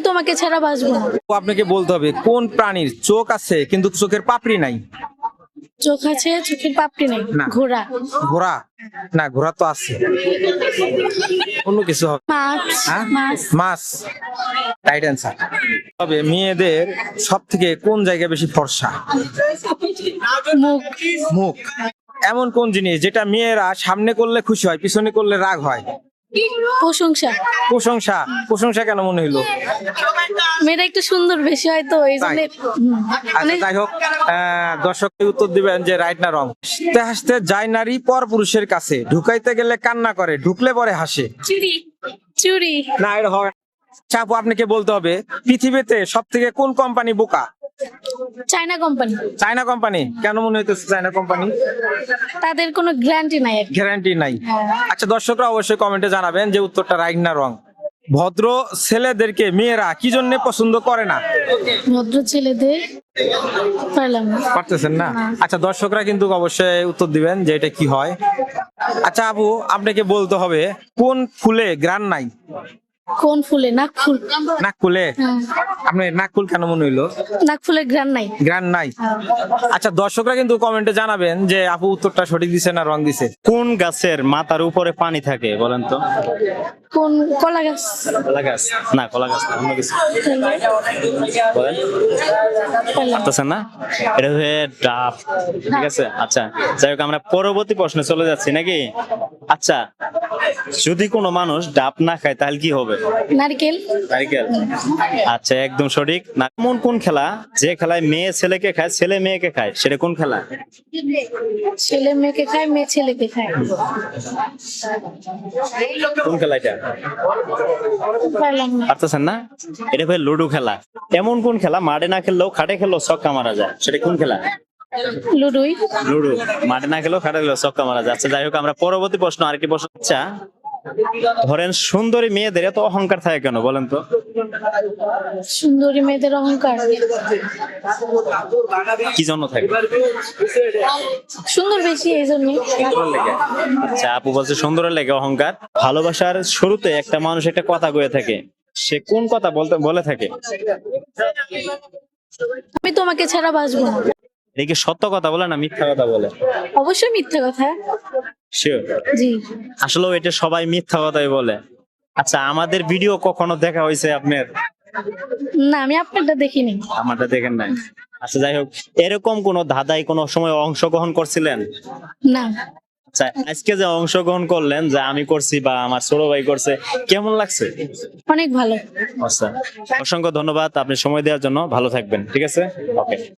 তোমাকে ছাড়া বাঁচবো না। আপনাকে বলতে হবে কোন প্রাণীর চোখ আছে কিন্তু চোখের পাপড়ি নাই? চোখ আছে, চোখের পাপড়ি নেই। না। ঘোড়া। ঘোড়া? না, ঘোড়া তো আছে। অন্য কিছু হবে। মাছ। হ্যাঁ? মাছ। মাছ। Right answer. তবে মেয়েদের সব থেকে কোন জায়গায় বেশি ফর্সা? মুখ। মুখ। এমন কোন জিনিস যেটা মেয়েরা সামনে করলে খুশি হয়, পিছনে করলে রাগ হয়? প্রশংসা। প্রশংসা। প্রশংসা কেন মনে হইলো? মেয়েরা একটু সুন্দর বেশি হয় তো এই জন্য। আচ্ছা, যাই হোক, দর্শক উত্তর দিবেন যে রাইট না রং। হাসতে হাসতে যায় নারী পর পুরুষের কাছে, ঢুকাইতে গেলে কান্না করে, ঢুকলে পরে হাসে। চুরি। চুরি। না, এটা হয়। আচ্ছা আপু, আপনাকে বলতে হবে পৃথিবীতে সব থেকে কোন কোম্পানি বোকা? China company. China company? কেন মনে হইতেছে চায়না কোম্পানি? তাদের কোনো গ্যারান্টি নাই আর কি। গ্যারান্টি নাই। আচ্ছা, দর্শকরা অবশ্যই কমেন্টে জানাবেন যে উত্তরটা রাইট না রং। ভদ্র ছেলেদেরকে মেয়েরা কি জন্য পছন্দ করে না? ভদ্র ছেলেদের পারলাম না। পারতেছেন না? আচ্ছা, দর্শকরা কিন্তু অবশ্যই উত্তর দিবেন যে এটা কি হয়। আচ্ছা আপু, আপনাকে বলতে হবে কোন ফুলে ঘ্রাণ নাই? কোন ফুলে? নাক ফুল। নাক ফুলে? আপনি নাক ফুল কেন মনে হইলো? নাক ফুলের ঘ্রাণ নাই। ঘ্রাণ নাই? আচ্ছা, দর্শকরা কিন্তু কমেন্টে জানাবেন যে আপু উত্তরটা সঠিক দিছে না রং দিছে। কোন গাছের মাথার উপরে পানি থাকে বলেন তো? কোন? কলা গাছ। কলা গাছ? না, কলা গাছ না, অন্য কিছু বলেন। পারতেছেন না? এটা হচ্ছে ডাব। ঠিক আছে, আচ্ছা যাই হোক, আমরা পরবর্তী প্রশ্নে চলে যাচ্ছি নাকি? আচ্ছা, যদি কোনো মানুষ ডাব না খায় তাহলে কি হবে? নারকেল। নারকেল? আচ্ছা, একদম সঠিক। না, এমন কোন খেলা যে খেলায় মেয়ে ছেলেকে খায়, ছেলে মেয়েকে খায়, সেটা কোন খেলা? ছেলে মেয়েকে খায়, মেয়ে ছেলেকে খায়। কোন খেলা এটা? পারলাম না। পারতেছেন না? এটা ভাই লুডো খেলা। এমন কোন খেলা মাঠে না খেললেও খাটে খেললেও ছক্কা মারা যায়, সেটা কোন খেলা? লুডুই। লুডো। মাঠে না খেলেও খাটে খেলেও ছক্কা মারা যায়। আচ্ছা, যাই হোক, আমরা পরবর্তী প্রশ্ন আরেকটি প্রশ্ন। আচ্ছা, ধরেন সুন্দরী মেয়েদের এত অহংকার থাকে কেন বলেন তো? সুন্দরী মেয়েদের অহংকার কি জন্য থাকে? সুন্দর বেশি এই জন্য। আচ্ছা, আপু বলছে সুন্দরের লেগে অহংকার। ভালোবাসার শুরুতে একটা মানুষ একটা কথা কয়ে থাকে, সে কোন কথা বলে থাকে? আমি তোমাকে ছাড়া বাঁচবো না। এটা কি সত্য কথা বলে না মিথ্যা কথা বলে? অবশ্যই মিথ্যা কথা। শিওর? জি। আসলে এটা সবাই মিথ্যা কথাই বলে। আচ্ছা, আমাদের ভিডিও কখনো দেখা হয়েছে আপনার? না, আমি আপনারটা দেখিনি। আমারটা দেখেন নাই? আচ্ছা, যাই হোক, এরকম কোন ধাঁধায় কোন সময় অংশগ্রহণ করছিলেন? না। আচ্ছা, আজকে যে অংশগ্রহণ করলেন, যে আমি করছি বা আমার ছোট ভাই করছে, কেমন লাগছে? অনেক ভালো। আচ্ছা, অসংখ্য ধন্যবাদ আপনি সময় দেওয়ার জন্য। ভালো থাকবেন। ঠিক আছে, ওকে।